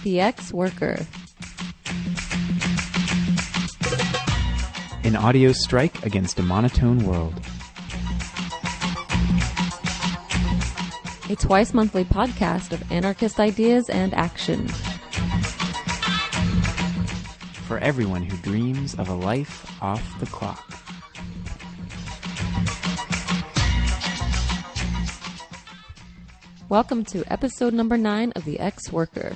The Ex-Worker. An audio strike against a monotone world. A twice-monthly podcast of anarchist ideas and action. For everyone who dreams of a life off the clock. Welcome to episode number 9 of The Ex-Worker.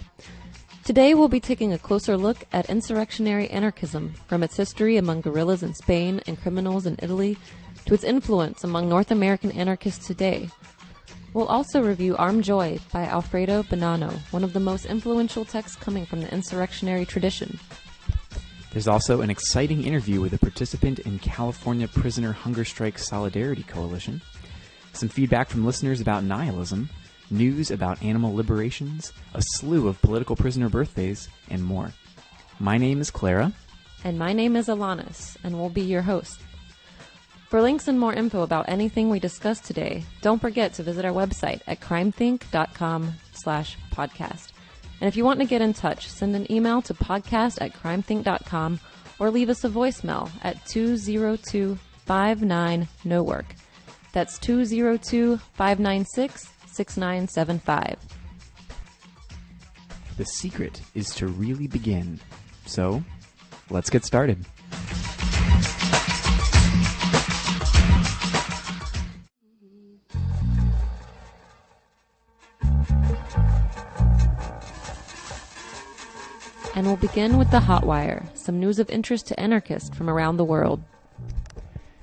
Today we'll be taking a closer look at insurrectionary anarchism, from its history among guerrillas in Spain and criminals in Italy, to its influence among North American anarchists today. We'll also review Armed Joy by Alfredo Bonanno, one of the most influential texts coming from the insurrectionary tradition. There's also an exciting interview with a participant in California Prisoner Hunger Strike Solidarity Coalition, some feedback from listeners about nihilism, news about animal liberations, a slew of political prisoner birthdays, and more. My name is Clara. And my name is Alanis, and we'll be your host. For links and more info about anything we discussed today, don't forget to visit our website at crimethink.com/podcast. And if you want to get in touch, send an email to podcast@crimethink.com or leave us a voicemail at 202-59-NO-WORK. That's 202-596-6975. The secret is to really begin. So, let's get started. And we'll begin with the Hotwire, some news of interest to anarchists from around the world.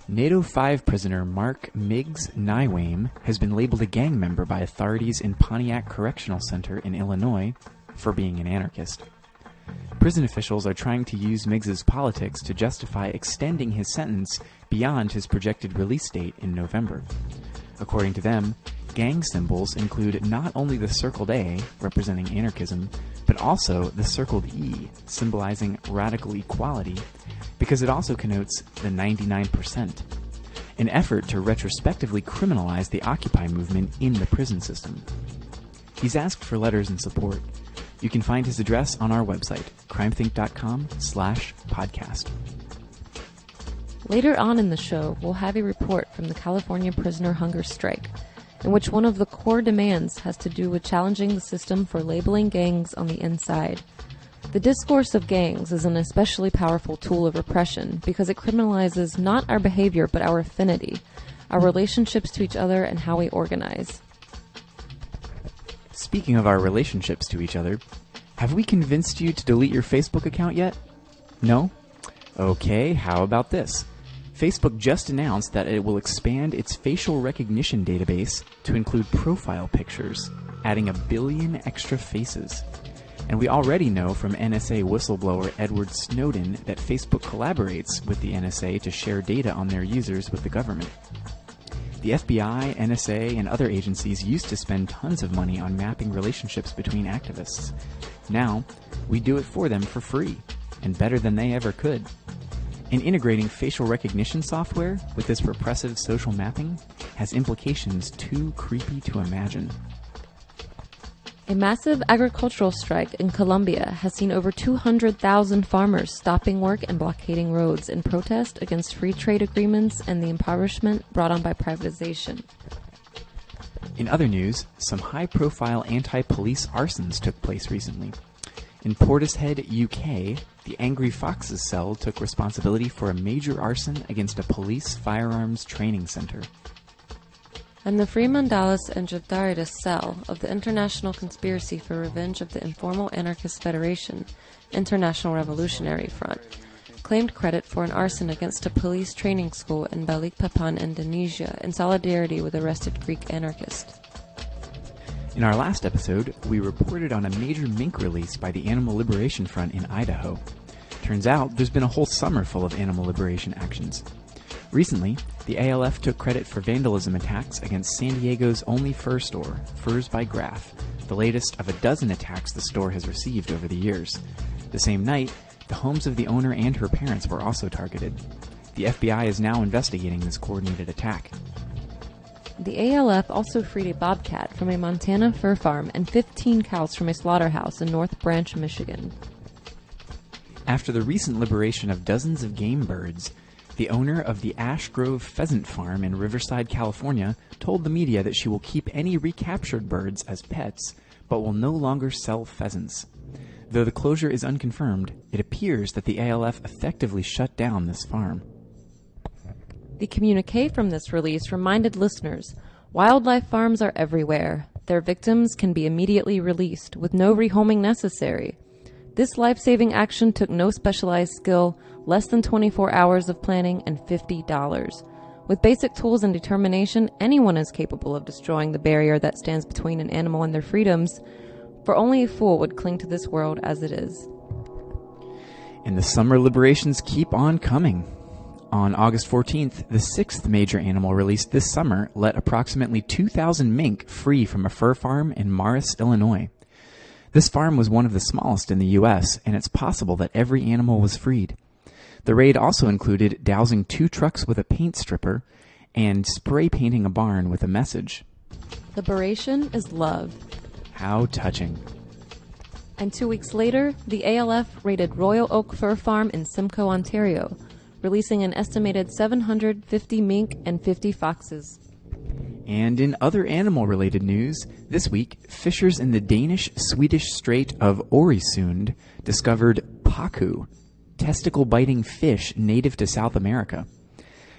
NATO 5 prisoner Mark Miggs Nywame has been labeled a gang member by authorities in Pontiac Correctional Center in Illinois for being an anarchist. Prison officials are trying to use Miggs's politics to justify extending his sentence beyond his projected release date in November. According to them, gang symbols include not only the circled A, representing anarchism, but also the circled E, symbolizing radical equality, because it also connotes the 99%, an effort to retrospectively criminalize the Occupy movement in the prison system. He's asked for letters and support. You can find his address on our website, crimethink.com/podcast. Later on in the show, we'll have a report from the California Prisoner Hunger Strike, in which one of the core demands has to do with challenging the system for labeling gangs on the inside. The discourse of gangs is an especially powerful tool of repression because it criminalizes not our behavior but our affinity, our relationships to each other, and how we organize. Speaking of our relationships to each other, have we convinced you to delete your Facebook account yet? No? Okay, how about this? Facebook just announced that it will expand its facial recognition database to include profile pictures, adding 1 billion extra faces. And we already know from NSA whistleblower Edward Snowden that Facebook collaborates with the NSA to share data on their users with the government. The FBI, NSA, and other agencies used to spend tons of money on mapping relationships between activists. Now, we do it for them for free, and better than they ever could. And integrating facial recognition software with this repressive social mapping has implications too creepy to imagine. A massive agricultural strike in Colombia has seen over 200,000 farmers stopping work and blockading roads in protest against free trade agreements and the impoverishment brought on by privatization. In other news, some high-profile anti-police arsons took place recently. In Portishead, UK, the Angry Foxes cell took responsibility for a major arson against a police firearms training center. And the Free Mandalas and Jabdaridas cell of the International Conspiracy for Revenge of the Informal Anarchist Federation, International Revolutionary Front, claimed credit for an arson against a police training school in Balikpapan, Indonesia, in solidarity with arrested Greek anarchists. In our last episode, we reported on a major mink release by the Animal Liberation Front in Idaho. Turns out there's been a whole summer full of animal liberation actions. Recently, the ALF took credit for vandalism attacks against San Diego's only fur store, Furs by Graf, the latest of a dozen attacks the store has received over the years. The same night, the homes of the owner and her parents were also targeted. The FBI is now investigating this coordinated attack. The ALF also freed a bobcat from a Montana fur farm and 15 cows from a slaughterhouse in North Branch, Michigan. After the recent liberation of dozens of game birds, the owner of the Ash Grove Pheasant Farm in Riverside, California, told the media that she will keep any recaptured birds as pets, but will no longer sell pheasants. Though the closure is unconfirmed, it appears that the ALF effectively shut down this farm. The communique from this release reminded listeners, wildlife farms are everywhere. Their victims can be immediately released, with no rehoming necessary. This life-saving action took no specialized skill, less than 24 hours of planning, and $50. With basic tools and determination, anyone is capable of destroying the barrier that stands between an animal and their freedoms, for only a fool would cling to this world as it is. And the summer liberations keep on coming. On August 14th, the sixth major animal released this summer let approximately 2,000 mink free from a fur farm in Morris, Illinois. This farm was one of the smallest in the U.S., and it's possible that every animal was freed. The raid also included dousing 2 trucks with a paint stripper and spray painting a barn with a message. Liberation is love. How touching. And 2 weeks later, the ALF raided Royal Oak Fur Farm in Simcoe, Ontario, releasing an estimated 750 mink and 50 foxes. And in other animal-related news, this week, fishers in the Danish-Swedish Strait of Øresund discovered pacu, testicle-biting fish native to South America.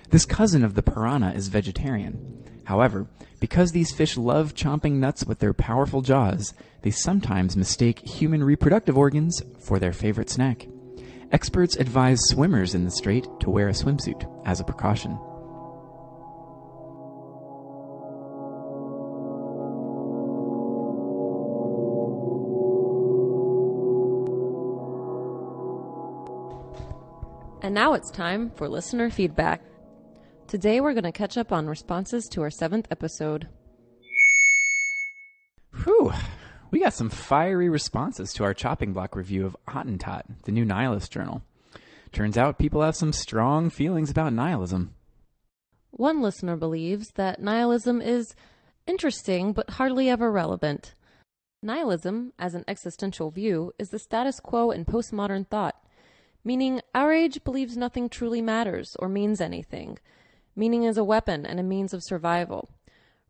This cousin of the piranha is vegetarian. However, because these fish love chomping nuts with their powerful jaws, they sometimes mistake human reproductive organs for their favorite snack. Experts advise swimmers in the strait to wear a swimsuit as a precaution. And now it's time for listener feedback. Today we're going to catch up on responses to our 7th episode. Whew! We got some fiery responses to our chopping block review of Attentat, the new nihilist journal. Turns out people have some strong feelings about nihilism. One listener believes that nihilism is interesting but hardly ever relevant. Nihilism, as an existential view, is the status quo in postmodern thought, meaning our age believes nothing truly matters or means anything. Meaning is a weapon and a means of survival.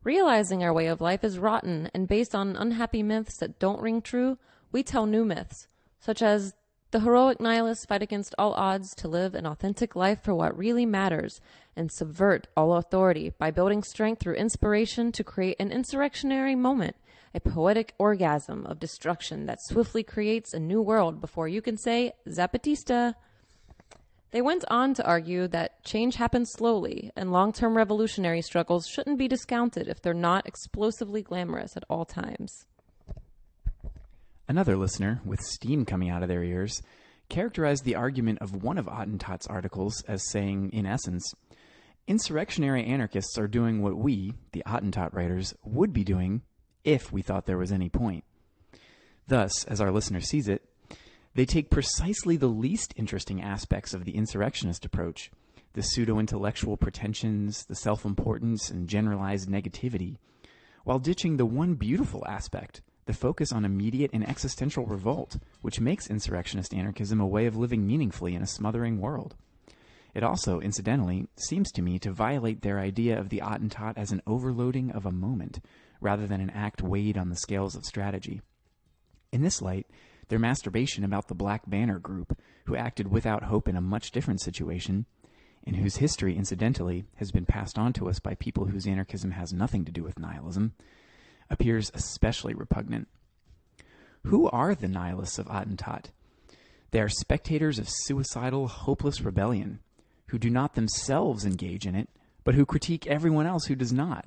Realizing our way of life is rotten and based on unhappy myths that don't ring true, we tell new myths, such as the heroic nihilists fight against all odds to live an authentic life for what really matters and subvert all authority by building strength through inspiration to create an insurrectionary moment, a poetic orgasm of destruction that swiftly creates a new world before you can say, Zapatista. They went on to argue that change happens slowly, and long-term revolutionary struggles shouldn't be discounted if they're not explosively glamorous at all times. Another listener, with steam coming out of their ears, characterized the argument of one of Attentat's articles as saying, in essence, insurrectionary anarchists are doing what we, the Attentat writers, would be doing if we thought there was any point. Thus, as our listener sees it, they take precisely the least interesting aspects of the insurrectionist approach, the pseudo-intellectual pretensions, the self-importance, and generalized negativity, while ditching the one beautiful aspect, the focus on immediate and existential revolt, which makes insurrectionist anarchism a way of living meaningfully in a smothering world. It also, incidentally, seems to me to violate their idea of the Attentat as an overloading of a moment, rather than an act weighed on the scales of strategy. In this light, their masturbation about the Black Banner group, who acted without hope in a much different situation, and whose history, incidentally, has been passed on to us by people whose anarchism has nothing to do with nihilism, appears especially repugnant. Who are the nihilists of Attentat? They are spectators of suicidal, hopeless rebellion, who do not themselves engage in it, but who critique everyone else who does not,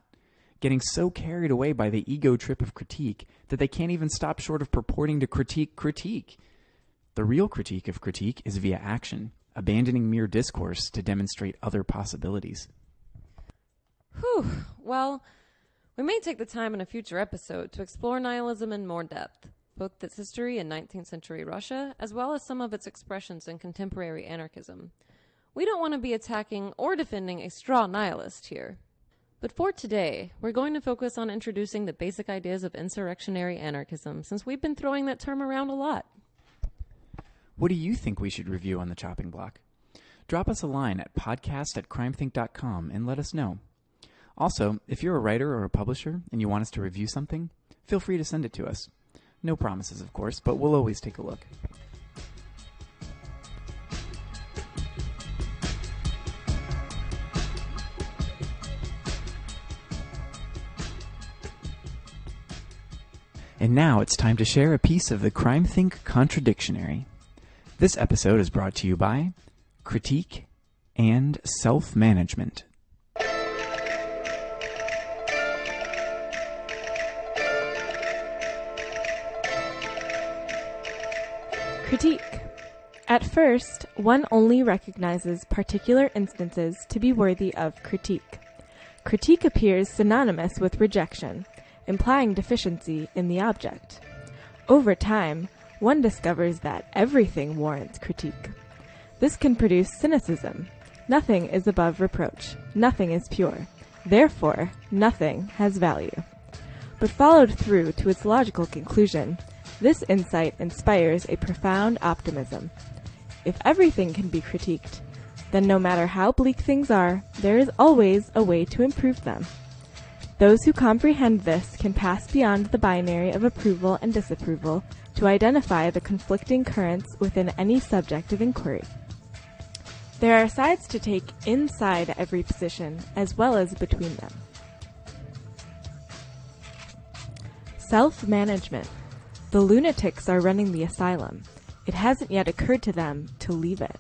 getting so carried away by the ego trip of critique that they can't even stop short of purporting to critique. The real critique of critique is via action, abandoning mere discourse to demonstrate other possibilities. Whew. Well, we may take the time in a future episode to explore nihilism in more depth, both its history in 19th century Russia, as well as some of its expressions in contemporary anarchism. We don't want to be attacking or defending a straw nihilist here. But for today, we're going to focus on introducing the basic ideas of insurrectionary anarchism, since we've been throwing that term around a lot. What do you think we should review on the chopping block? Drop us a line at podcast@crimethink.com and let us know. Also, if you're a writer or a publisher and you want us to review something, feel free to send it to us. No promises, of course, but we'll always take a look. And now it's time to share a piece of the CrimethInc Contradictionary. This episode is brought to you by Critique and Self-Management. Critique. At first, one only recognizes particular instances to be worthy of critique. Critique appears synonymous with rejection, implying deficiency in the object. Over time, one discovers that everything warrants critique. This can produce cynicism. Nothing is above reproach. Nothing is pure. Therefore, nothing has value. But followed through to its logical conclusion, this insight inspires a profound optimism. If everything can be critiqued, then no matter how bleak things are, there is always a way to improve them. Those who comprehend this can pass beyond the binary of approval and disapproval to identify the conflicting currents within any subject of inquiry. There are sides to take inside every position as well as between them. Self-management. The lunatics are running the asylum. It hasn't yet occurred to them to leave it.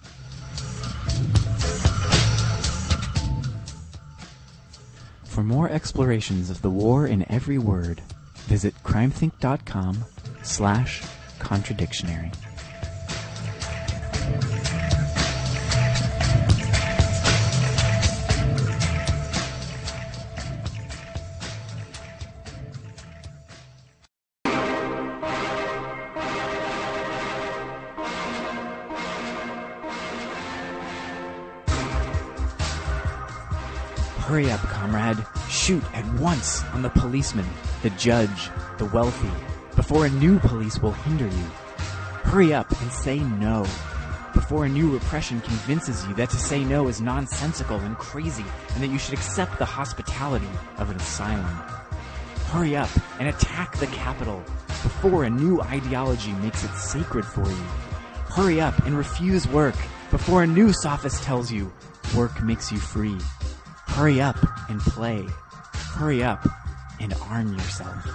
For more explorations of the war in every word, visit crimethink.com/contradictionary. Hurry up, comrade. Shoot at once on the policeman, the judge, the wealthy, before a new police will hinder you. Hurry up and say no, before a new repression convinces you that to say no is nonsensical and crazy, and that you should accept the hospitality of an asylum. Hurry up and attack the Capitol, before a new ideology makes it sacred for you. Hurry up and refuse work, before a new sophist tells you work makes you free. Hurry up and play. Hurry up and arm yourself.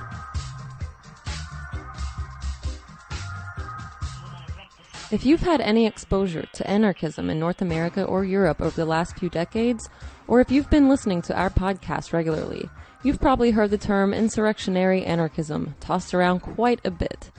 If you've had any exposure to anarchism in North America or Europe over the last few decades, or if you've been listening to our podcast regularly, you've probably heard the term insurrectionary anarchism tossed around quite a bit.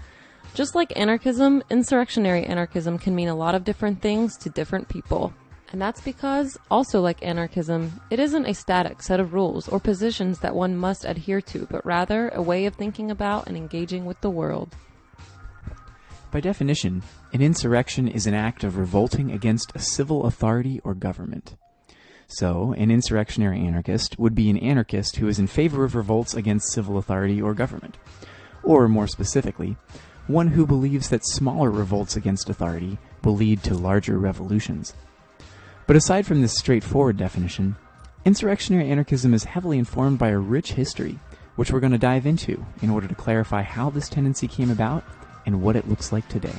Just like anarchism, insurrectionary anarchism can mean a lot of different things to different people. And that's because, also like anarchism, it isn't a static set of rules or positions that one must adhere to, but rather a way of thinking about and engaging with the world. By definition, an insurrection is an act of revolting against a civil authority or government. So, an insurrectionary anarchist would be an anarchist who is in favor of revolts against civil authority or government. Or, more specifically, one who believes that smaller revolts against authority will lead to larger revolutions. But aside from this straightforward definition, insurrectionary anarchism is heavily informed by a rich history, which we're going to dive into in order to clarify how this tendency came about and what it looks like today.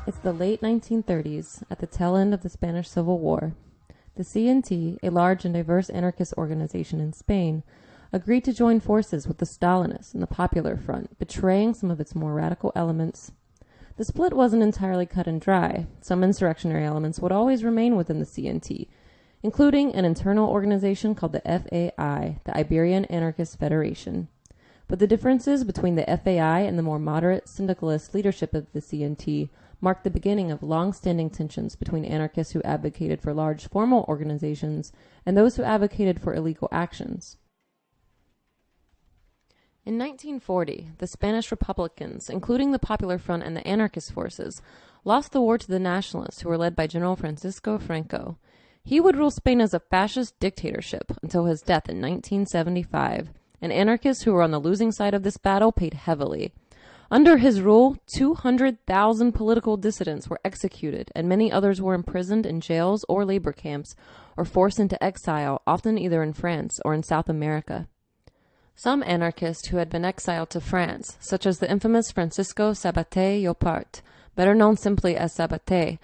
It's the late 1930s, at the tail end of the Spanish Civil War. The CNT, a large and diverse anarchist organization in Spain, agreed to join forces with the Stalinists and the Popular Front, betraying some of its more radical elements. The split wasn't entirely cut and dry. Some insurrectionary elements would always remain within the CNT, including an internal organization called the FAI, the Iberian Anarchist Federation. But the differences between the FAI and the more moderate syndicalist leadership of the CNT marked the beginning of long-standing tensions between anarchists who advocated for large formal organizations and those who advocated for illegal actions. In 1940, the Spanish Republicans, including the Popular Front and the anarchist forces, lost the war to the nationalists who were led by General Francisco Franco. He would rule Spain as a fascist dictatorship until his death in 1975, and anarchists who were on the losing side of this battle paid heavily. Under his rule, 200,000 political dissidents were executed, and many others were imprisoned in jails or labor camps, or forced into exile, often either in France or in South America. Some anarchists who had been exiled to France, such as the infamous Francisco Sabaté Llopart, better known simply as Sabaté,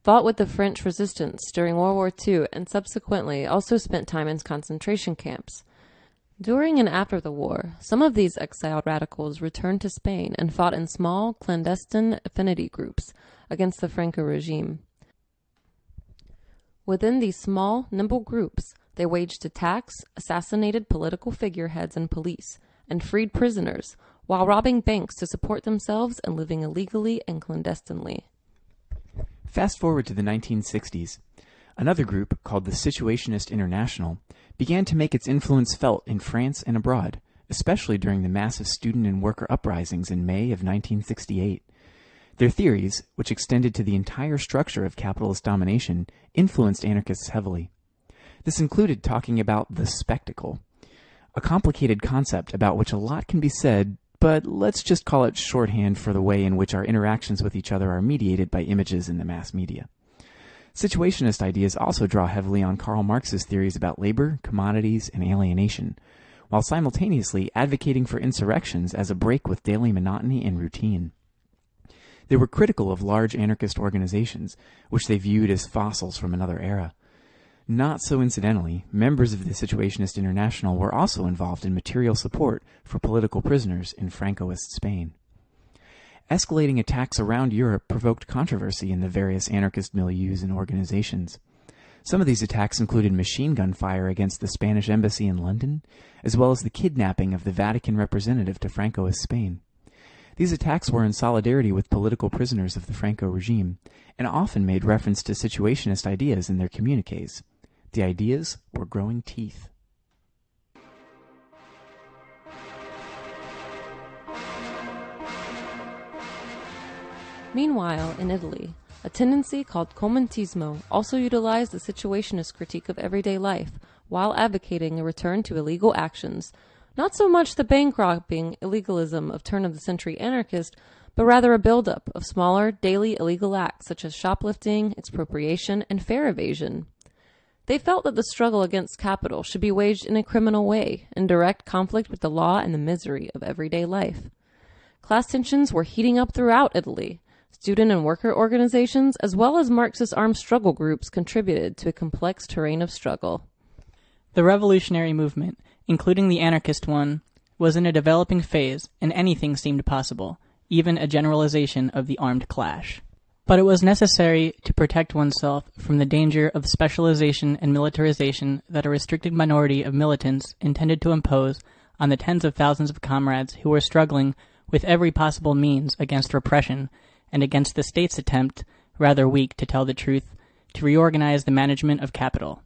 fought with the French resistance during World War II and subsequently also spent time in concentration camps. During and after the war, some of these exiled radicals returned to Spain and fought in small, clandestine affinity groups against the Franco regime. Within these small, nimble groups, they waged attacks, assassinated political figureheads and police, and freed prisoners, while robbing banks to support themselves and living illegally and clandestinely. Fast forward to the 1960s. Another group, called the Situationist International, began to make its influence felt in France and abroad, especially during the massive student and worker uprisings in May of 1968. Their theories, which extended to the entire structure of capitalist domination, influenced anarchists heavily. This included talking about the spectacle, a complicated concept about which a lot can be said, but let's just call it shorthand for the way in which our interactions with each other are mediated by images in the mass media. Situationist ideas also draw heavily on Karl Marx's theories about labor, commodities, and alienation, while simultaneously advocating for insurrections as a break with daily monotony and routine. They were critical of large anarchist organizations, which they viewed as fossils from another era. Not so incidentally, members of the Situationist International were also involved in material support for political prisoners in Francoist Spain. Escalating attacks around Europe provoked controversy in the various anarchist milieus and organizations. Some of these attacks included machine gun fire against the Spanish embassy in London, as well as the kidnapping of the Vatican representative to Francoist Spain. These attacks were in solidarity with political prisoners of the Franco regime, and often made reference to situationist ideas in their communiques. The ideas were growing teeth. Meanwhile, in Italy, a tendency called commentismo also utilized the situationist critique of everyday life while advocating a return to illegal actions, not so much the bank-robbing illegalism of turn-of-the-century anarchists, but rather a buildup of smaller, daily illegal acts such as shoplifting, expropriation, and fare evasion. They felt that the struggle against capital should be waged in a criminal way, in direct conflict with the law and the misery of everyday life. Class tensions were heating up throughout Italy. Student and worker organizations, as well as Marxist armed struggle groups, contributed to a complex terrain of struggle. The revolutionary movement, including the anarchist one, was in a developing phase, and anything seemed possible, even a generalization of the armed clash. But it was necessary to protect oneself from the danger of specialization and militarization that a restricted minority of militants intended to impose on the tens of thousands of comrades who were struggling with every possible means against repression and against the state's attempt, rather weak to tell the truth, to reorganize the management of capital.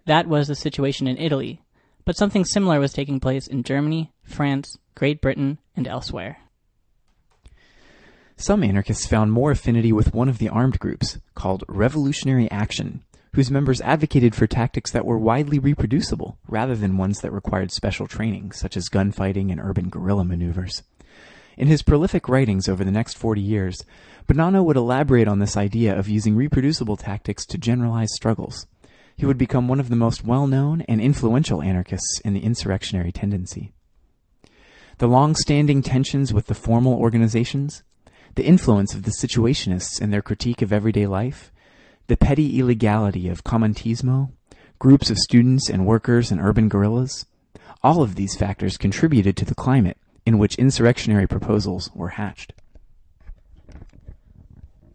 That was the situation in Italy, but something similar was taking place in Germany, France, Great Britain, and elsewhere. Some anarchists found more affinity with one of the armed groups, called Revolutionary Action, whose members advocated for tactics that were widely reproducible, rather than ones that required special training, such as gunfighting and urban guerrilla maneuvers. In his prolific writings over the next 40 years, Bonanno would elaborate on this idea of using reproducible tactics to generalize struggles. He would become one of the most well-known and influential anarchists in the insurrectionary tendency. The long-standing tensions with the formal organizations, the influence of the situationists in their critique of everyday life, the petty illegality of commentismo, groups of students and workers and urban guerrillas, all of these factors contributed to the climate in which insurrectionary proposals were hatched.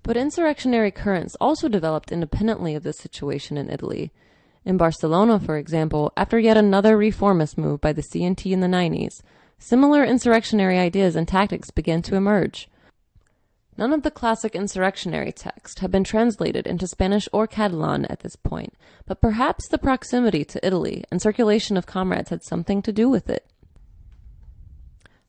But insurrectionary currents also developed independently of this situation in Italy. In Barcelona, for example, after yet another reformist move by the CNT in the 90s, similar insurrectionary ideas and tactics began to emerge. None of the classic insurrectionary texts had been translated into Spanish or Catalan at this point, but perhaps the proximity to Italy and circulation of comrades had something to do with it.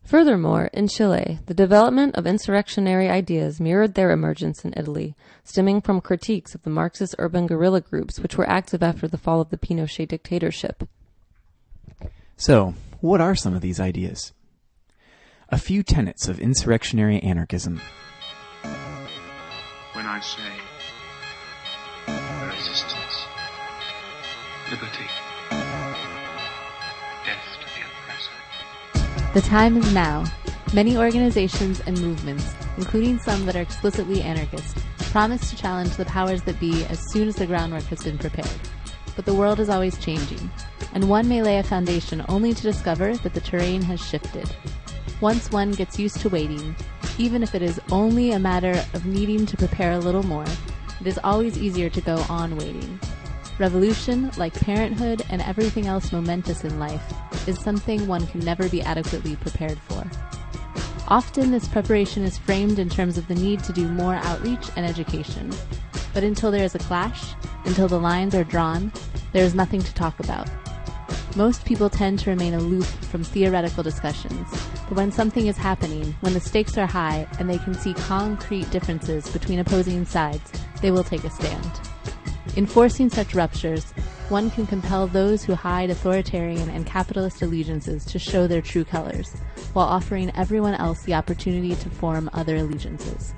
Furthermore, in Chile, the development of insurrectionary ideas mirrored their emergence in Italy, stemming from critiques of the Marxist urban guerrilla groups which were active after the fall of the Pinochet dictatorship. So, what are some of these ideas? A few tenets of insurrectionary anarchism. When I say resistance, liberty, death to the oppressor. The time is now. Many organizations and movements, including some that are explicitly anarchist, promise to challenge the powers that be as soon as the groundwork has been prepared. But the world is always changing, and one may lay a foundation only to discover that the terrain has shifted. Once one gets used to waiting, even if it is only a matter of needing to prepare a little more, it is always easier to go on waiting. Revolution, like parenthood and everything else momentous in life, is something one can never be adequately prepared for. Often this preparation is framed in terms of the need to do more outreach and education. But until there is a clash, until the lines are drawn, there is nothing to talk about. Most people tend to remain aloof from theoretical discussions, but when something is happening, when the stakes are high and they can see concrete differences between opposing sides, they will take a stand. In forcing such ruptures, one can compel those who hide authoritarian and capitalist allegiances to show their true colors, while offering everyone else the opportunity to form other allegiances.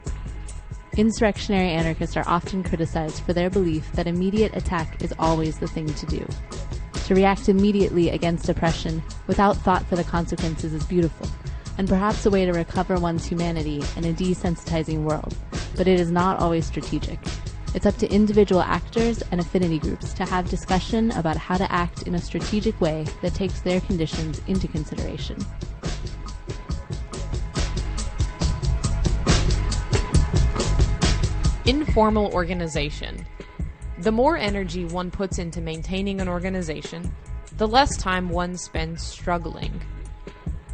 Insurrectionary anarchists are often criticized for their belief that immediate attack is always the thing to do. To react immediately against oppression without thought for the consequences is beautiful, and perhaps a way to recover one's humanity in a desensitizing world, but it is not always strategic. It's up to individual actors and affinity groups to have discussion about how to act in a strategic way that takes their conditions into consideration. Informal organization. The more energy one puts into maintaining an organization, the less time one spends struggling.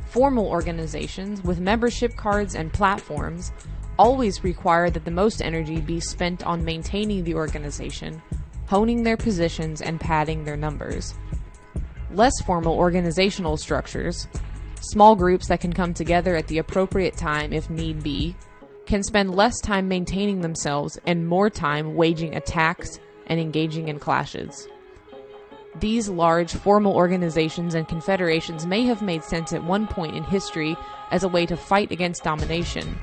Formal organizations with membership cards and platforms always require that the most energy be spent on maintaining the organization, honing their positions, and padding their numbers. Less formal organizational structures, small groups that can come together at the appropriate time if need be, can spend less time maintaining themselves and more time waging attacks and engaging in clashes. These large formal organizations and confederations may have made sense at one point in history as a way to fight against domination.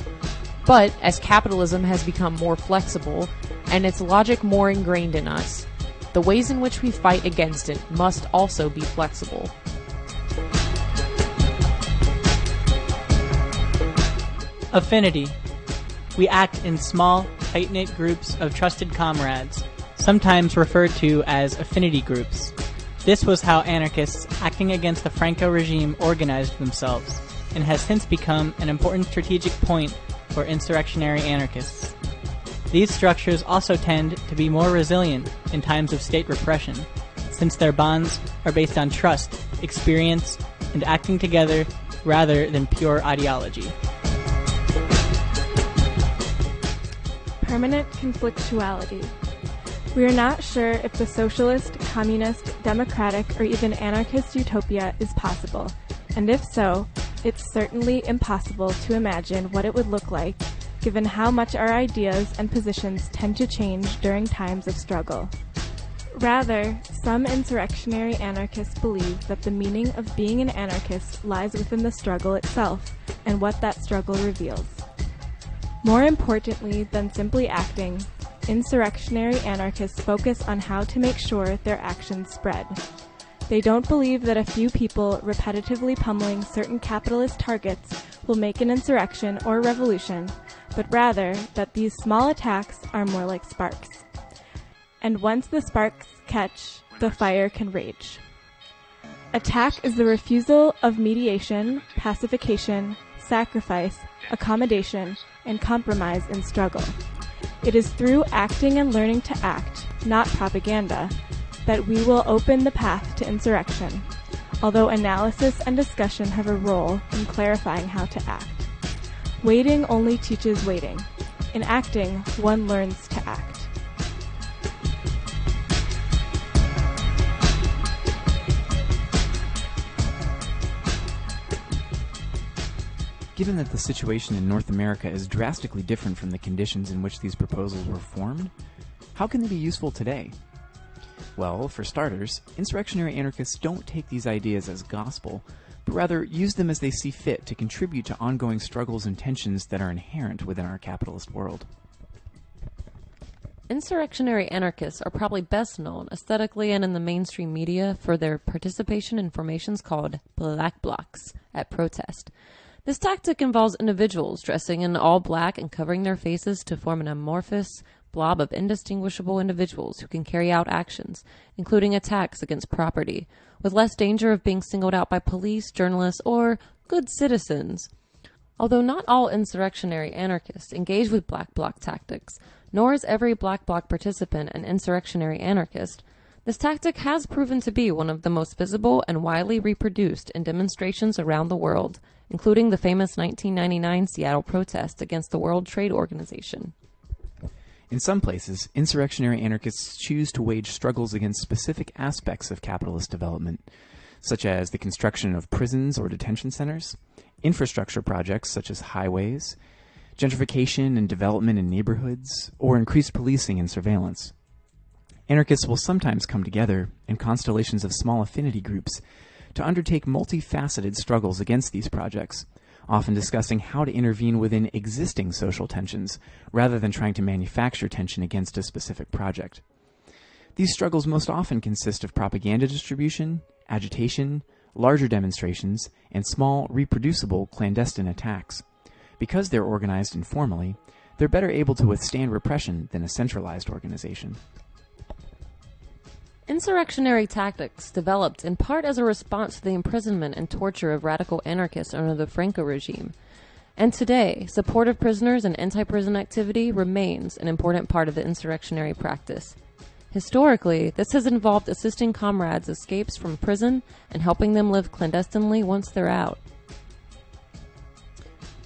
But as capitalism has become more flexible and its logic more ingrained in us, the ways in which we fight against it must also be flexible. Affinity. We act in small, tight-knit groups of trusted comrades, sometimes referred to as affinity groups. This was how anarchists acting against the Franco regime organized themselves, and has since become an important strategic point for insurrectionary anarchists. These structures also tend to be more resilient in times of state repression, since their bonds are based on trust, experience, and acting together rather than pure ideology. Permanent conflictuality. We are not sure if the socialist, communist, democratic, or even anarchist utopia is possible, and if so, it's certainly impossible to imagine what it would look like, given how much our ideas and positions tend to change during times of struggle. Rather, some insurrectionary anarchists believe that the meaning of being an anarchist lies within the struggle itself, and what that struggle reveals. More importantly than simply acting, insurrectionary anarchists focus on how to make sure their actions spread. They don't believe that a few people repetitively pummeling certain capitalist targets will make an insurrection or revolution, but rather that these small attacks are more like sparks. And once the sparks catch, the fire can rage. Attack is the refusal of mediation, pacification, sacrifice, accommodation, and compromise in struggle. It is through acting and learning to act, not propaganda, that we will open the path to insurrection, although analysis and discussion have a role in clarifying how to act. Waiting only teaches waiting. In acting, one learns to act. Given that the situation in North America is drastically different from the conditions in which these proposals were formed, how can they be useful today? Well, for starters, insurrectionary anarchists don't take these ideas as gospel, but rather use them as they see fit to contribute to ongoing struggles and tensions that are inherent within our capitalist world. Insurrectionary anarchists are probably best known aesthetically and in the mainstream media for their participation in formations called black blocs at protest. This tactic involves individuals dressing in all black and covering their faces to form an amorphous blob of indistinguishable individuals who can carry out actions, including attacks against property, with less danger of being singled out by police, journalists, or good citizens. Although not all insurrectionary anarchists engage with black bloc tactics, nor is every black bloc participant an insurrectionary anarchist, this tactic has proven to be one of the most visible and widely reproduced in demonstrations around the world, including the famous 1999 Seattle protest against the World Trade Organization. In some places, insurrectionary anarchists choose to wage struggles against specific aspects of capitalist development, such as the construction of prisons or detention centers, infrastructure projects such as highways, gentrification and development in neighborhoods, or increased policing and surveillance. Anarchists will sometimes come together in constellations of small affinity groups to undertake multifaceted struggles against these projects, often discussing how to intervene within existing social tensions rather than trying to manufacture tension against a specific project. These struggles most often consist of propaganda distribution, agitation, larger demonstrations, and small, reproducible clandestine attacks. Because they're organized informally, they're better able to withstand repression than a centralized organization. Insurrectionary tactics developed in part as a response to the imprisonment and torture of radical anarchists under the Franco regime. And today, support of prisoners and anti-prison activity remains an important part of the insurrectionary practice. Historically, this has involved assisting comrades' escapes from prison and helping them live clandestinely once they're out.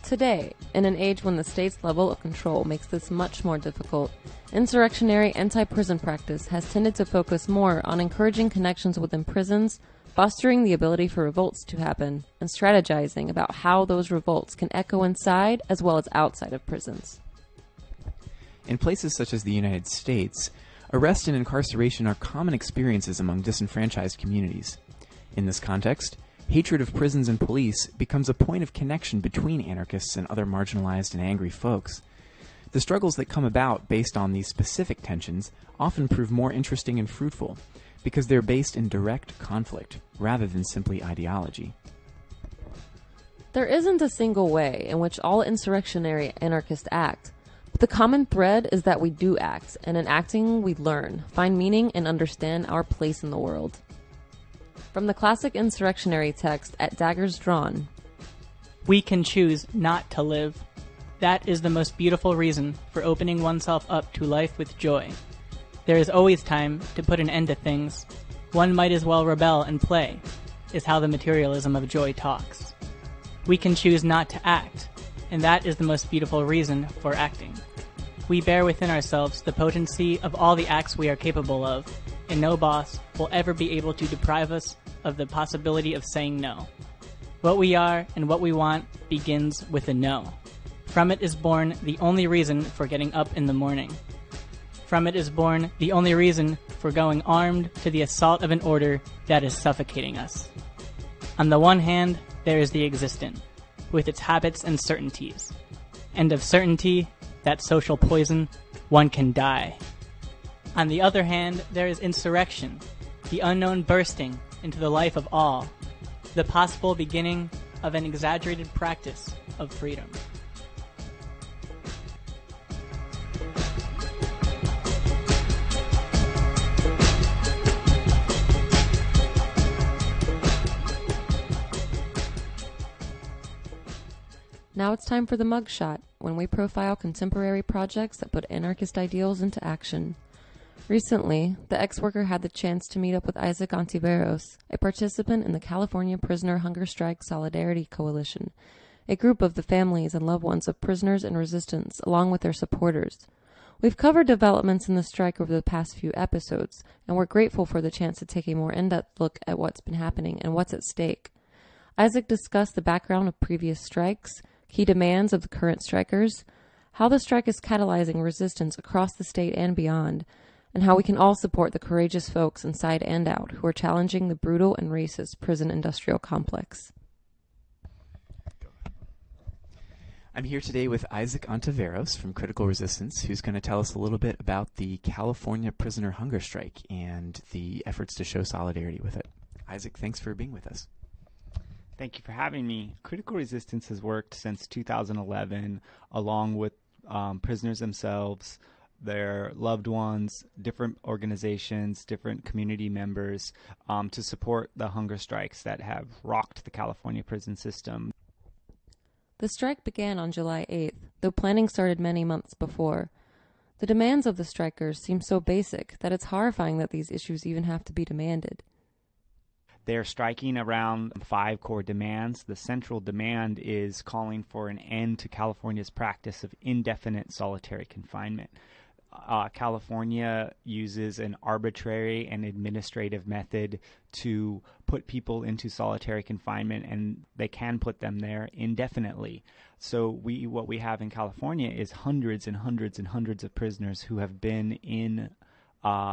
Today, in an age when the state's level of control makes this much more difficult, insurrectionary anti-prison practice has tended to focus more on encouraging connections within prisons, fostering the ability for revolts to happen, and strategizing about how those revolts can echo inside as well as outside of prisons. In places such as the United States, arrest and incarceration are common experiences among disenfranchised communities. In this context, hatred of prisons and police becomes a point of connection between anarchists and other marginalized and angry folks. The struggles that come about based on these specific tensions often prove more interesting and fruitful because they're based in direct conflict rather than simply ideology. There isn't a single way in which all insurrectionary anarchists act, but the common thread is that we do act, and in acting we learn, find meaning, and understand our place in the world. From the classic insurrectionary text At Daggers Drawn, We can choose not to live. That is the most beautiful reason for opening oneself up to life with joy. There is always time to put an end to things. One might as well rebel and play, is how the materialism of joy talks. We can choose not to act, and that is the most beautiful reason for acting. We bear within ourselves the potency of all the acts we are capable of, and no boss will ever be able to deprive us of the possibility of saying no. What we are and what we want begins with a no. From it is born the only reason for getting up in the morning. From it is born the only reason for going armed to the assault of an order that is suffocating us. On the one hand, there is the existent, with its habits and certainties. And of certainty, that social poison, one can die. On the other hand, there is insurrection, the unknown bursting into the life of all, the possible beginning of an exaggerated practice of freedom. Now it's time for the mugshot, when we profile contemporary projects that put anarchist ideals into action. Recently, the ex-worker had the chance to meet up with Isaac Ontiveros, a participant in the California Prisoner Hunger Strike Solidarity Coalition, a group of the families and loved ones of prisoners in resistance, along with their supporters. We've covered developments in the strike over the past few episodes, and we're grateful for the chance to take a more in-depth look at what's been happening and what's at stake. Isaac discussed the background of previous strikes, key demands of the current strikers, how the strike is catalyzing resistance across the state and beyond, and how we can all support the courageous folks inside and out who are challenging the brutal and racist prison industrial complex. I'm here today with Isaac Ontiveros from Critical Resistance, who's going to tell us a little bit about the California prisoner hunger strike and the efforts to show solidarity with it. Isaac, thanks for being with us. Thank you for having me. Critical Resistance has worked since 2011 along with prisoners themselves, their loved ones, different organizations, different community members to support the hunger strikes that have rocked the California prison system. The strike began on July 8th, though planning started many months before. The demands of the strikers seem so basic that it's horrifying that these issues even have to be demanded. They're striking around 5 core demands. The central demand is calling for an end to California's practice of indefinite solitary confinement. California uses an arbitrary and administrative method to put people into solitary confinement, and they can put them there indefinitely. So what we have in California is hundreds and hundreds and hundreds of prisoners who have been in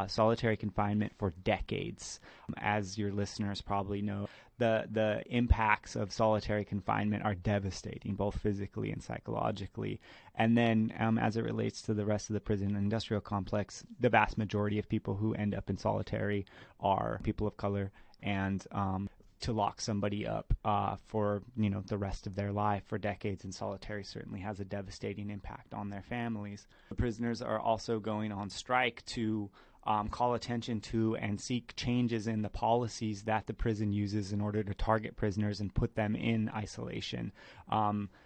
solitary confinement for decades. As your listeners probably know, the impacts of solitary confinement are devastating, both physically and psychologically. And then as it relates to the rest of the prison industrial complex, the vast majority of people who end up in solitary are people of color, and to lock somebody up for the rest of their life for decades in solitary certainly has a devastating impact on their families. The prisoners are also going on strike to call attention to and seek changes in the policies that the prison uses in order to target prisoners and put them in isolation.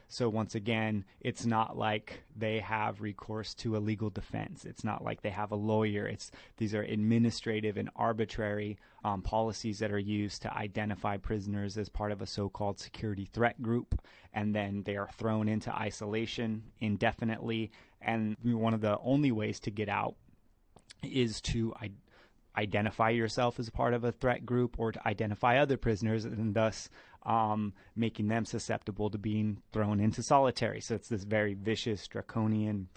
So once again, it's not like they have recourse to a legal defense. It's not like they have a lawyer. These are administrative and arbitrary policies that are used to identify prisoners as part of a so-called security threat group, and then they are thrown into isolation indefinitely. And one of the only ways to get out is to identify yourself as a part of a threat group, or to identify other prisoners, and thus making them susceptible to being thrown into solitary. So it's this very vicious, draconian,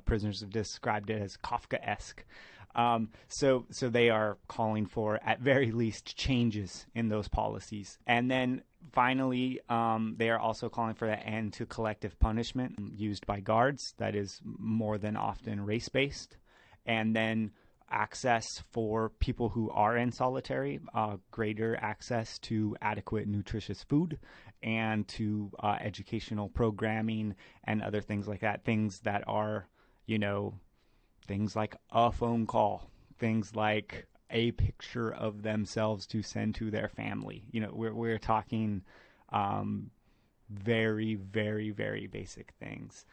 prisoners have described it as Kafkaesque. So they are calling for, at very least, changes in those policies. And then finally, they are also calling for an end to collective punishment used by guards that is more than often race-based. And then access for people who are in solitary, greater access to adequate nutritious food and to educational programming and other things like that. Things that are, things like a phone call, things like a picture of themselves to send to their family. We're talking very, very, very basic things.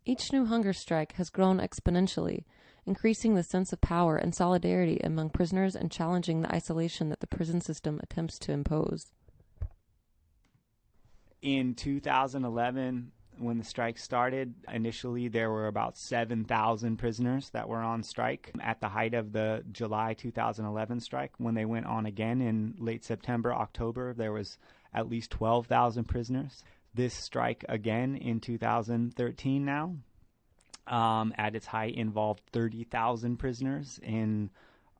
Each new hunger strike has grown exponentially, increasing the sense of power and solidarity among prisoners and challenging the isolation that the prison system attempts to impose. In 2011, when the strike started, initially there were about 7,000 prisoners that were on strike. At the height of the July 2011 strike, when they went on again in late September, October, there was at least 12,000 prisoners. This strike again in 2013 now, at its height, involved 30,000 prisoners in,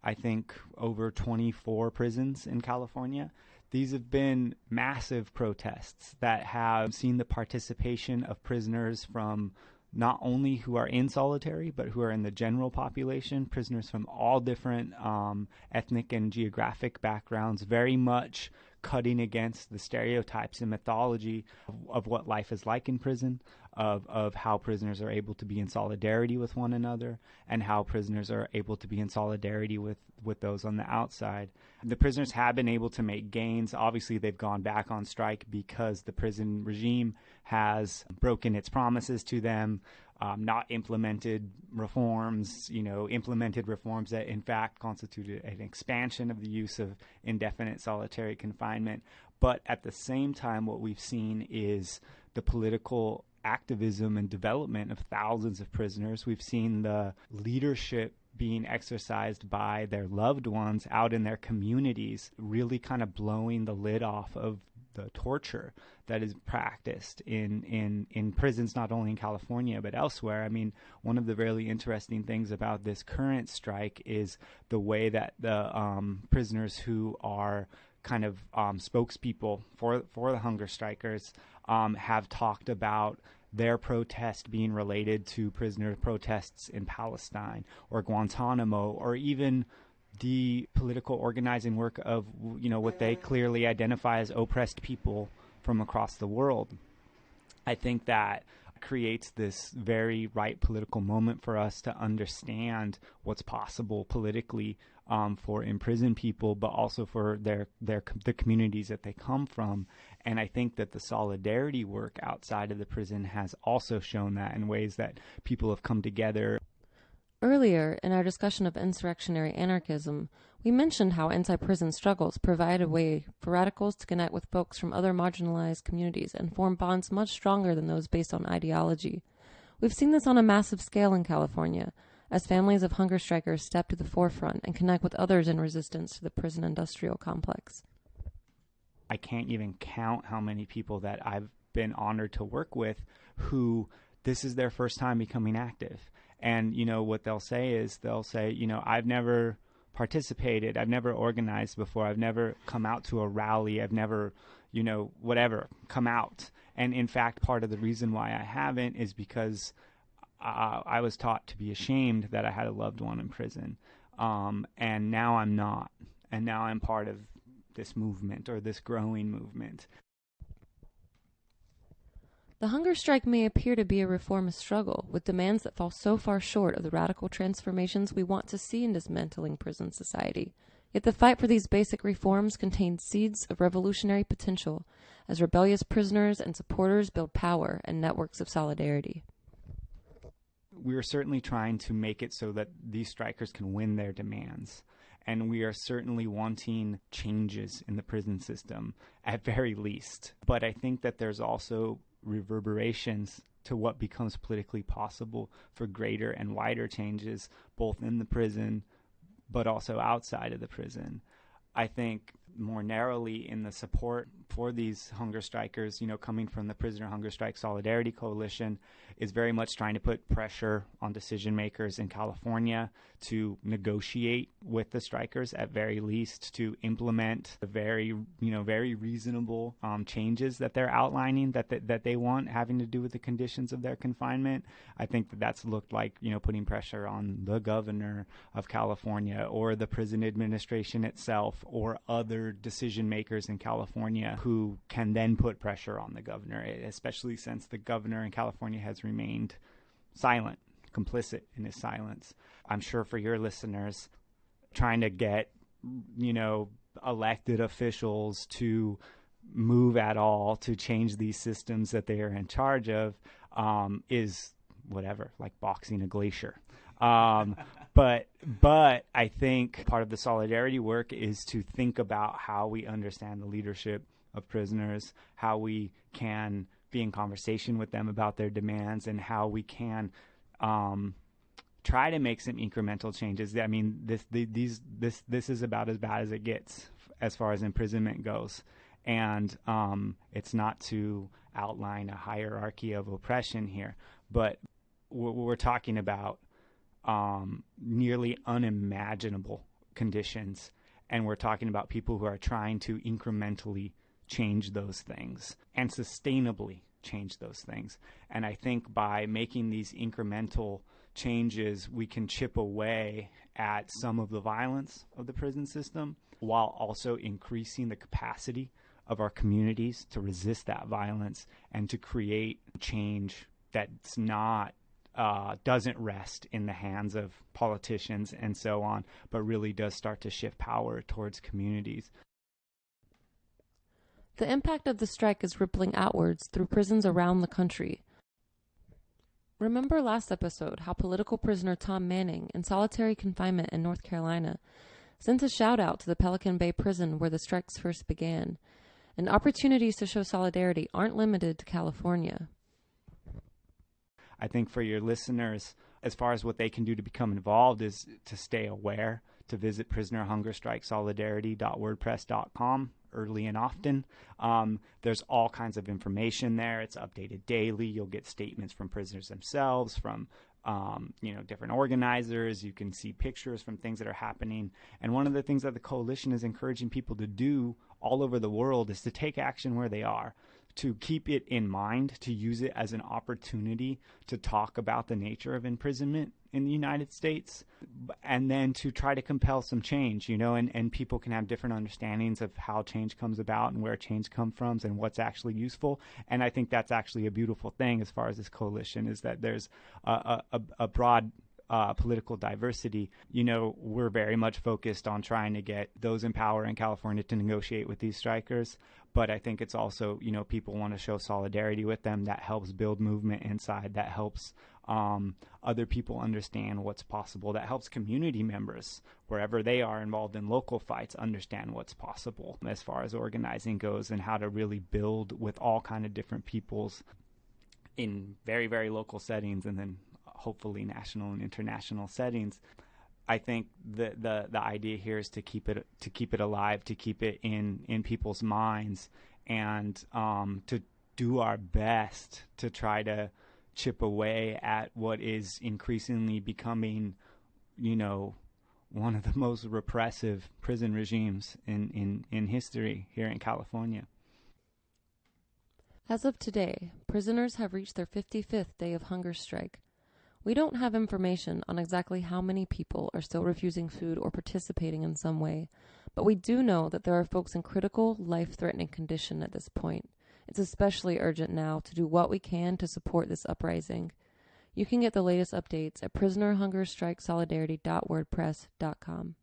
I think, over 24 prisons in California. These have been massive protests that have seen the participation of prisoners from not only who are in solitary, but who are in the general population, prisoners from all different ethnic and geographic backgrounds, very much cutting against the stereotypes and mythology of what life is like in prison, of how prisoners are able to be in solidarity with one another, and how prisoners are able to be in solidarity with those on the outside. The prisoners have been able to make gains. Obviously, they've gone back on strike because the prison regime has broken its promises to them, not implemented reforms, implemented reforms that in fact constituted an expansion of the use of indefinite solitary confinement. But at the same time, what we've seen is the political activism and development of thousands of prisoners. We've seen the leadership being exercised by their loved ones out in their communities, really kind of blowing the lid off of torture that is practiced in prisons, not only in California but elsewhere. I mean, one of the really interesting things about this current strike is the way that the prisoners who are kind of spokespeople for the hunger strikers have talked about their protest being related to prisoner protests in Palestine or Guantanamo, or even the political organizing work of, what they clearly identify as oppressed people from across the world. I think that creates this very right political moment for us to understand what's possible politically for imprisoned people, but also for the communities that they come from. And I think that the solidarity work outside of the prison has also shown that in ways that people have come together. Earlier, in our discussion of insurrectionary anarchism, we mentioned how anti-prison struggles provide a way for radicals to connect with folks from other marginalized communities and form bonds much stronger than those based on ideology. We've seen this on a massive scale in California, as families of hunger strikers step to the forefront and connect with others in resistance to the prison industrial complex. I can't even count how many people that I've been honored to work with who this is their first time becoming active. And, what they'll say, I've never participated, I've never organized before, I've never come out to a rally, I've never, come out. And in fact, part of the reason why I haven't is because I was taught to be ashamed that I had a loved one in prison. And now I'm not. And now I'm part of this movement, or this growing movement. The hunger strike may appear to be a reformist struggle, with demands that fall so far short of the radical transformations we want to see in dismantling prison society. Yet the fight for these basic reforms contains seeds of revolutionary potential, as rebellious prisoners and supporters build power and networks of solidarity. We are certainly trying to make it so that these strikers can win their demands. And we are certainly wanting changes in the prison system, at very least. But I think that there's also reverberations to what becomes politically possible for greater and wider changes, both in the prison, but also outside of the prison. I think more narrowly in the support for these hunger strikers, coming from the Prisoner Hunger Strike Solidarity Coalition, is very much trying to put pressure on decision makers in California to negotiate with the strikers, at very least, to implement the very reasonable changes that they're outlining that they want, having to do with the conditions of their confinement. I think that that's looked like, putting pressure on the governor of California, or the prison administration itself, or other decision makers in California who can then put pressure on the governor, especially since the governor in California has remained silent, complicit in his silence. I'm sure for your listeners, trying to get, elected officials to move at all to change these systems that they are in charge of is whatever, like boxing a glacier. But I think part of the solidarity work is to think about how we understand the leadership of prisoners, how we can be in conversation with them about their demands, and how we can try to make some incremental changes. I mean, this is about as bad as it gets as far as imprisonment goes, and it's not to outline a hierarchy of oppression here, but we're talking about nearly unimaginable conditions, and we're talking about people who are trying to incrementally change those things and sustainably change those things. And I think by making these incremental changes, we can chip away at some of the violence of the prison system, while also increasing the capacity of our communities to resist that violence and to create change that's not doesn't rest in the hands of politicians and so on, but really does start to shift power towards communities. The impact of the strike is rippling outwards through prisons around the country. Remember last episode how political prisoner Tom Manning, in solitary confinement in North Carolina, sent a shout-out to the Pelican Bay prison where the strikes first began. And opportunities to show solidarity aren't limited to California. I think for your listeners, as far as what they can do to become involved, is to stay aware, to visit prisonerhungerstrikesolidarity.wordpress.com early and often. There's all kinds of information there. It's updated daily. You'll get statements from prisoners themselves, from different organizers. You can see pictures from things that are happening. And one of the things that the coalition is encouraging people to do all over the world is to take action where they are, to keep it in mind, to use it as an opportunity to talk about the nature of imprisonment in the United States, and then to try to compel some change, and people can have different understandings of how change comes about and where change comes from and what's actually useful. And I think that's actually a beautiful thing as far as this coalition, is that there's a broad political diversity. We're very much focused on trying to get those in power in California to negotiate with these strikers. But I think it's also, people want to show solidarity with them. That helps build movement inside. That helps other people understand what's possible. That helps community members, wherever they are involved in local fights, understand what's possible as far as organizing goes, and how to really build with all kind of different peoples in very, very local settings, and then hopefully national and international settings. I think the idea here is to keep it alive, to keep it in people's minds, and to do our best to try to chip away at what is increasingly becoming, one of the most repressive prison regimes in history here in California. As of today, prisoners have reached their 55th day of hunger strike. We don't have information on exactly how many people are still refusing food or participating in some way, but we do know that there are folks in critical, life-threatening condition at this point. It's especially urgent now to do what we can to support this uprising. You can get the latest updates at prisonerhungerstrikesolidarity.wordpress.com.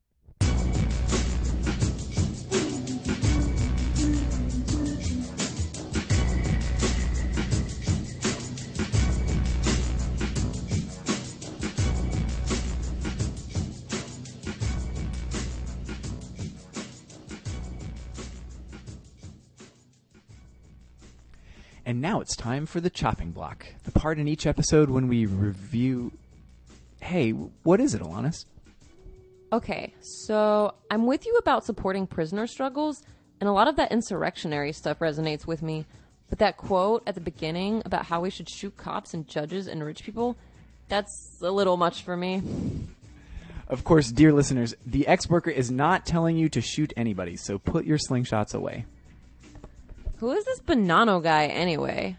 And now it's time for the chopping block, the part in each episode when we review... Hey, what is it, Alanis? Okay, so I'm with you about supporting prisoner struggles, and a lot of that insurrectionary stuff resonates with me. But that quote at the beginning about how we should shoot cops and judges and rich people, that's a little much for me. Of course, dear listeners, the ex-worker is not telling you to shoot anybody, so put your slingshots away. Who is this Bonanno guy anyway?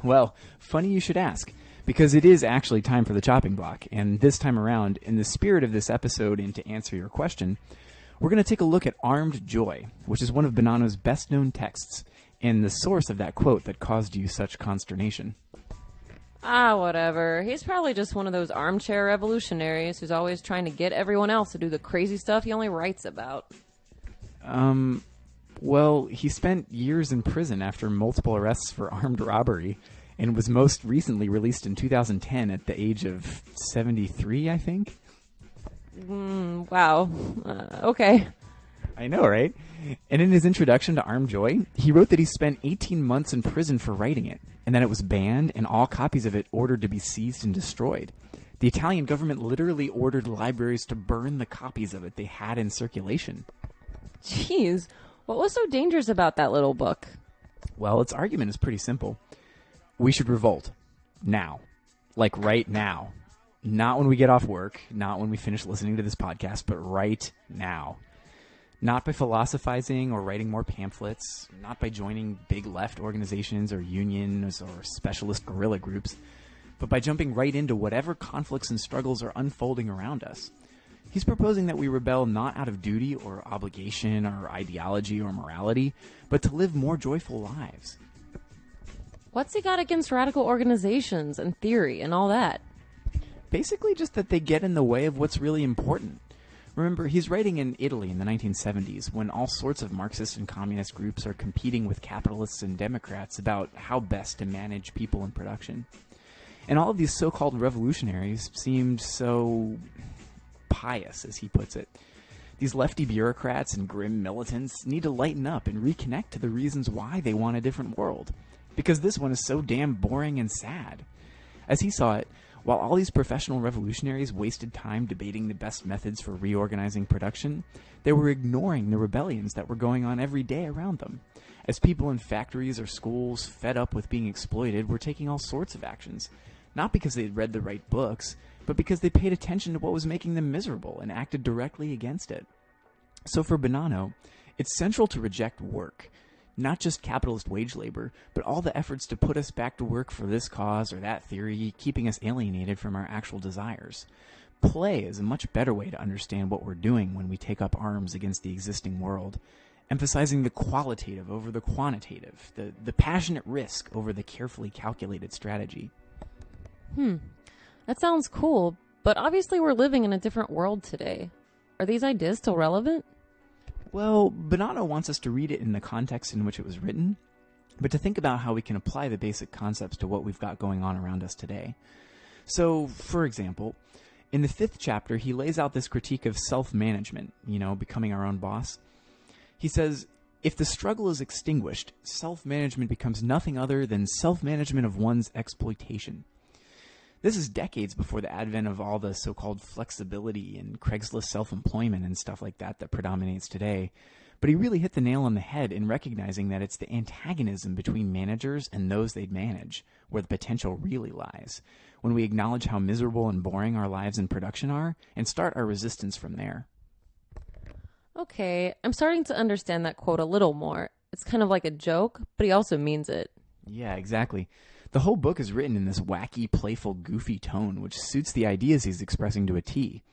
Well, funny you should ask, because it is actually time for the chopping block, and this time around, in the spirit of this episode and to answer your question, we're going to take a look at Armed Joy, which is one of Bonanno's best-known texts, and the source of that quote that caused you such consternation. Whatever. He's probably just one of those armchair revolutionaries who's always trying to get everyone else to do the crazy stuff he only writes about. Well, he spent years in prison after multiple arrests for armed robbery, and was most recently released in 2010 at the age of 73, I think? Wow. Okay. I know, right? And in his introduction to Armed Joy, he wrote that he spent 18 months in prison for writing it, and that it was banned and all copies of it ordered to be seized and destroyed. The Italian government literally ordered libraries to burn the copies of it they had in circulation. Jeez. What was so dangerous about that little book? Well, its argument is pretty simple. We should revolt. Now. Like right now. Not when we get off work, not when we finish listening to this podcast, but right now. Not by philosophizing or writing more pamphlets, not by joining big left organizations or unions or specialist guerrilla groups, but by jumping right into whatever conflicts and struggles are unfolding around us. He's proposing that we rebel not out of duty or obligation or ideology or morality, but to live more joyful lives. What's he got against radical organizations and theory and all that? Basically just that they get in the way of what's really important. Remember, he's writing in Italy in the 1970s when all sorts of Marxist and communist groups are competing with capitalists and Democrats about how best to manage people in production. And all of these so-called revolutionaries seemed so pious, as he puts it. These lefty bureaucrats and grim militants need to lighten up and reconnect to the reasons why they want a different world. Because this one is so damn boring and sad. As he saw it, While all these professional revolutionaries wasted time debating the best methods for reorganizing production, they were ignoring the rebellions that were going on every day around them. As people in factories or schools, fed up with being exploited, were taking all sorts of actions, not because they had read the right books, but because they paid attention to what was making them miserable and acted directly against it. So for Bonanno, it's central to reject work, not just capitalist wage labor, but all the efforts to put us back to work for this cause or that theory, keeping us alienated from our actual desires. Play is a much better way to understand what we're doing when we take up arms against the existing world, emphasizing the qualitative over the quantitative, the passionate risk over the carefully calculated strategy. That sounds cool, but obviously we're living in a different world today. Are these ideas still relevant? Well, Bonanno wants us to read it in the context in which it was written, but to think about how we can apply the basic concepts to what we've got going on around us today. So, for example, in the 5th chapter, he lays out this critique of self-management, becoming our own boss. He says, if the struggle is extinguished, self-management becomes nothing other than self-management of one's exploitation. This is decades before the advent of all the so-called flexibility and Craigslist self-employment and stuff like that predominates today. But he really hit the nail on the head in recognizing that it's the antagonism between managers and those they'd manage where the potential really lies, when we acknowledge how miserable and boring our lives in production are and start our resistance from there. Okay, I'm starting to understand that quote a little more. It's kind of like a joke, but he also means it. Yeah, exactly. The whole book is written in this wacky, playful, goofy tone, which suits the ideas he's expressing to a T.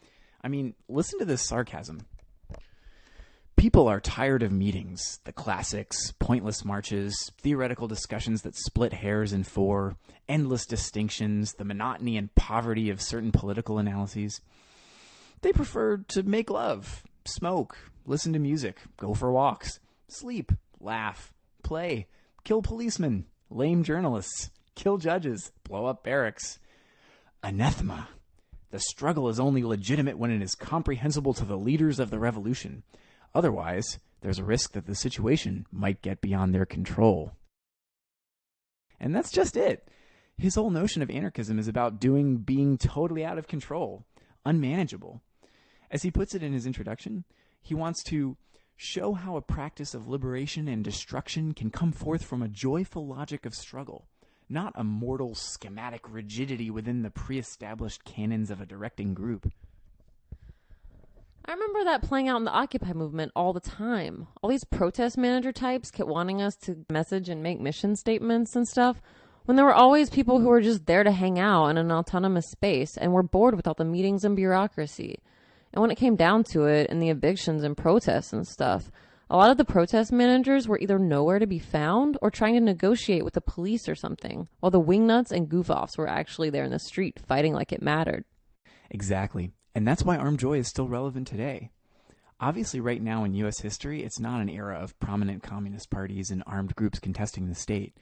I mean, listen to this sarcasm. People are tired of meetings, the classics, pointless marches, theoretical discussions that split hairs in four, endless distinctions, the monotony and poverty of certain political analyses. They prefer to make love, smoke, listen to music, go for walks, sleep, laugh, play, kill policemen, lame journalists, kill judges, blow up barracks. Anathema. The struggle is only legitimate when it is comprehensible to the leaders of the revolution. Otherwise, there's a risk that the situation might get beyond their control. And that's just it. His whole notion of anarchism is about being totally out of control, unmanageable. As he puts it in his introduction, he wants to show how a practice of liberation and destruction can come forth from a joyful logic of struggle, not a mortal schematic rigidity within the pre-established canons of a directing group. I remember that playing out in the Occupy movement all the time. All these protest manager types kept wanting us to message and make mission statements and stuff, when there were always people who were just there to hang out in an autonomous space and were bored with all the meetings and bureaucracy. And when it came down to it, and the evictions and protests and stuff, a lot of the protest managers were either nowhere to be found or trying to negotiate with the police or something, while the wingnuts and goof-offs were actually there in the street fighting like it mattered. Exactly. And that's why Armed Joy is still relevant today. Obviously, right now in U.S. history, it's not an era of prominent communist parties and armed groups contesting the state.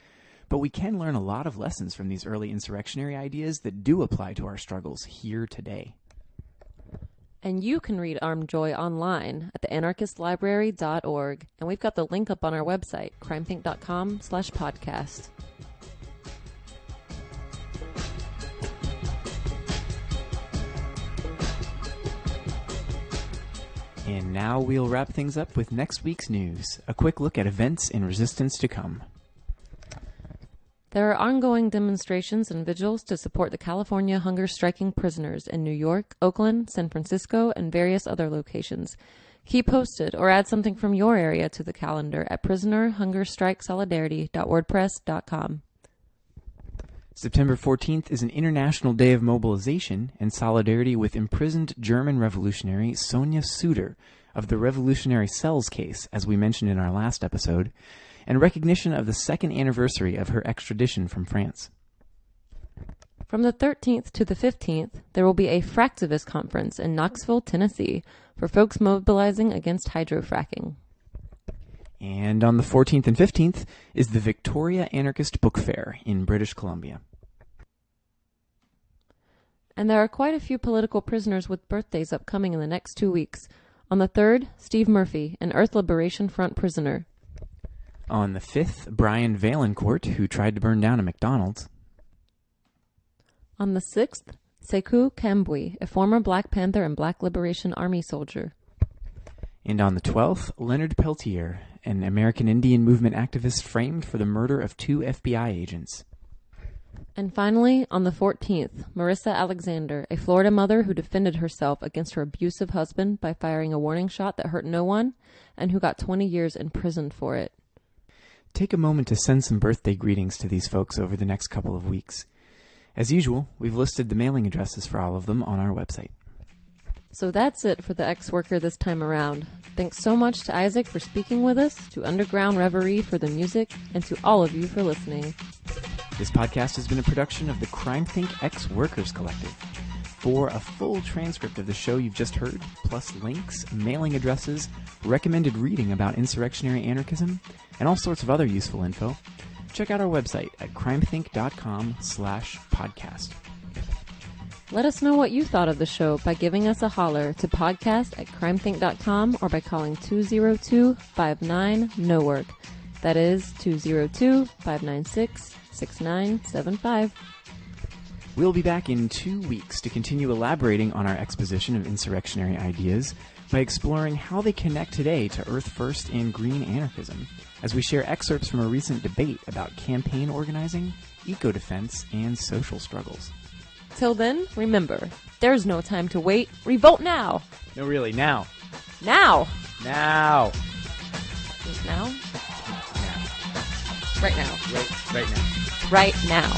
But we can learn a lot of lessons from these early insurrectionary ideas that do apply to our struggles here today. And you can read Armed Joy online at theanarchistlibrary.org, and we've got the link up on our website, crimethink.com/podcast. And now we'll wrap things up with next week's news, a quick look at events and resistance to come. There are ongoing demonstrations and vigils to support the California hunger striking prisoners in New York, Oakland, San Francisco, and various other locations. Keep posted or add something from your area to the calendar at prisonerhungerstrikesolidarity.wordpress.com. September 14th is an international day of mobilization and solidarity with imprisoned German revolutionary Sonia Suter of the Revolutionary Cells case, as we mentioned in our last episode, and recognition of the second anniversary of her extradition from France. From the 13th to the 15th, there will be a Fractivist conference in Knoxville, Tennessee, for folks mobilizing against hydrofracking. And on the 14th and 15th is the Victoria Anarchist Book Fair in British Columbia. And there are quite a few political prisoners with birthdays upcoming in the next 2 weeks. On the 3rd, Steve Murphy, an Earth Liberation Front prisoner. On the 5th, Brian Valancourt, who tried to burn down a McDonald's. On the 6th, Sekou Kambwe, a former Black Panther and Black Liberation Army soldier. And on the 12th, Leonard Peltier, an American Indian movement activist framed for the murder of 2 FBI agents. And finally, on the 14th, Marissa Alexander, a Florida mother who defended herself against her abusive husband by firing a warning shot that hurt no one, and who got 20 years in prison for it. Take a moment to send some birthday greetings to these folks over the next couple of weeks. As usual, we've listed the mailing addresses for all of them on our website. So that's it for the Ex-Worker this time around. Thanks so much to Isaac for speaking with us, to Underground Reverie for the music, and to all of you for listening. This podcast has been a production of the Crime Think Ex-Workers Collective. For a full transcript of the show you've just heard, plus links, mailing addresses, recommended reading about insurrectionary anarchism, and all sorts of other useful info, check out our website at crimethink.com/podcast. Let us know what you thought of the show by giving us a holler to podcast@crimethink.com or by calling 202-59-NO-WORK. That is 202-596-6975. We'll be back in 2 weeks to continue elaborating on our exposition of insurrectionary ideas by exploring how they connect today to Earth First and green anarchism, as we share excerpts from a recent debate about campaign organizing, eco-defense, and social struggles. Till then, remember, there's no time to wait. Revolt now! No, really, now. Now! Now! Now? Now. Right now. Right now. Right now.